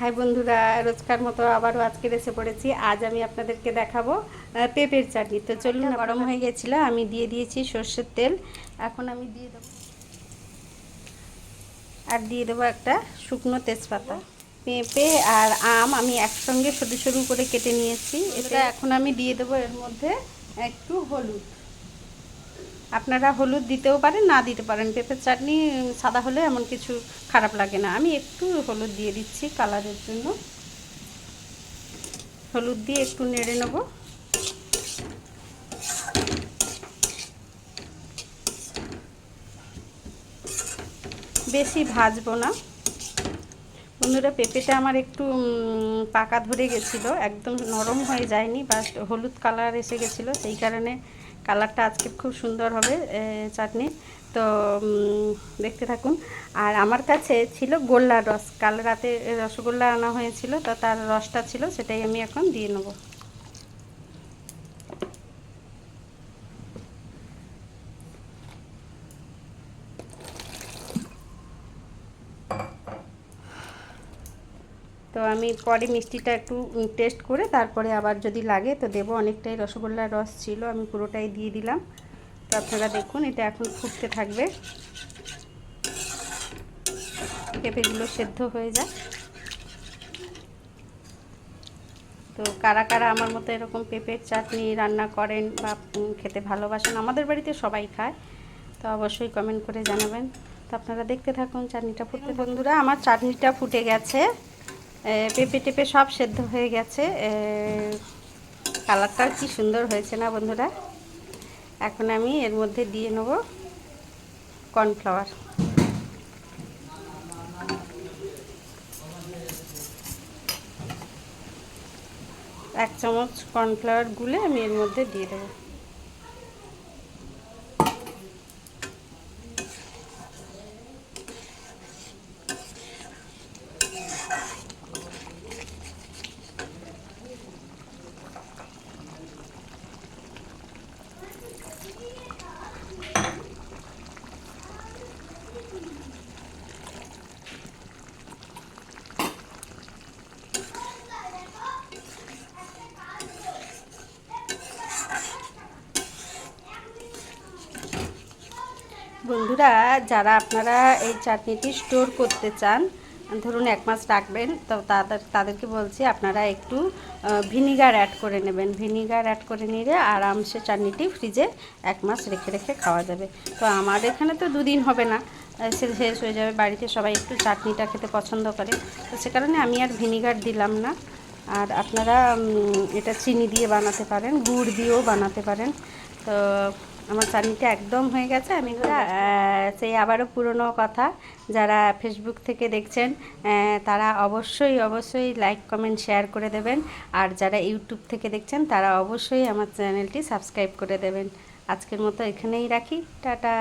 High বন্ধুরা, রোজকার মতো আবারও আজকে এসে পড়েছি। আজ আমি আপনাদেরকে দেখাবো পেঁপের চাটনি। তো চলুন, গরম হয়ে গেছিলো, আমি দিয়ে দিয়েছি সর্ষের তেল। এখন আমি দিয়ে দেবো একটা শুকনো তেজপাতা। পেঁপে আর আম আমি একসঙ্গে সরু সরু করে কেটে নিয়েছি। এটা এখন আমি দিয়ে দেবো এর মধ্যে একটু হলুদ। আপনারা হলুদ দিতেও পারেন, না দিতে পারেন। পেঁপের চাটনি সাদা হলে এমন কিছু খারাপ লাগে না। আমি একটু হলুদ দিয়ে দিচ্ছি কালারের জন্য। হলুদ দিয়ে একটু নেড়ে নেব। বেশি ভাজবো না বন্ধুরা। পেঁপেটা আমার একটু পাকা ধরে গেছিলো, একদম নরম হয়ে যায়নি, বাট হলুদ কালার এসে গেছিলো, সেই কারণে কালারটা আজকে খুব সুন্দর হবে চাটনি। তো দেখতে থাকুন। আর আমার কাছে ছিল গোল্লার রস, কাল রাতে রসগোল্লা আনা হয়েছিল, তো তার রসটা ছিল, সেটাই আমি এখন দিয়ে নেব। তো আমি পরে মিষ্টিটা একটু টেস্ট করে তারপরে আবার যদি লাগে তো দেবো। অনেকটাই রসগোল্লার রস ছিল, আমি পুরোটাই দিয়ে দিলাম। তো আপনারা দেখুন, এটা এখন ফুটতে থাকবে, পেঁপেগুলো সেদ্ধ হয়ে যায়। তো কারা কারা আমার মতো এরকম পেঁপের চাটনি রান্না করেন বা খেতে ভালোবাসেন, আমাদের বাড়িতে সবাই খায়, তো অবশ্যই কমেন্ট করে জানাবেন। তো আপনারা দেখতে থাকুন চাটনিটা ফুটতে। বন্ধুরা, আমার চাটনিটা ফুটে গেছে, পেঁপে টেপে সব সেদ্ধ হয়ে গেছে। কালারটাও কি সুন্দর হয়েছে না বন্ধুরা। এখন আমি এর মধ্যে দিয়ে নেব কর্নফ্লাওয়ার। 1 চামচ কর্নফ্লাওয়ার গুলে আমি এর মধ্যে দিয়ে দেবো। বন্ধুরা, যারা আপনারা এই চাটনিটি স্টোর করতে চান, ধরুন 1 মাস রাখবেন, তো তাদেরকে বলছি আপনারা একটু ভিনিগার অ্যাড করে নেবেন। ভিনিগার অ্যাড করে নিলে আরামসে চাটনিটি ফ্রিজে 1 মাস রেখে রেখে খাওয়া যাবে। তো আমার এখানে তো 2 দিন হবে না, শেষ হয়ে যাবে। বাড়িতে সবাই একটু চাটনিটা খেতে পছন্দ করে, তো সে কারণে আমি আর ভিনিগার দিলাম না। আর আপনারা এটা চিনি দিয়ে বানাতে পারেন, গুড় দিয়েও বানাতে পারেন। তো আমার চাটনিটা একদম হয়ে গেছে। আমি সেই আবারও পুরনো কথা, যারা ফেসবুক থেকে দেখছেন তারা অবশ্যই অবশ্যই লাইক কমেন্ট শেয়ার করে দেবেন। আর যারা ইউটিউব থেকে দেখছেন তারা অবশ্যই আমার চ্যানেলটি সাবস্ক্রাইব করে দেবেন। আজকের মতো এখানেই রাখি, টাটা।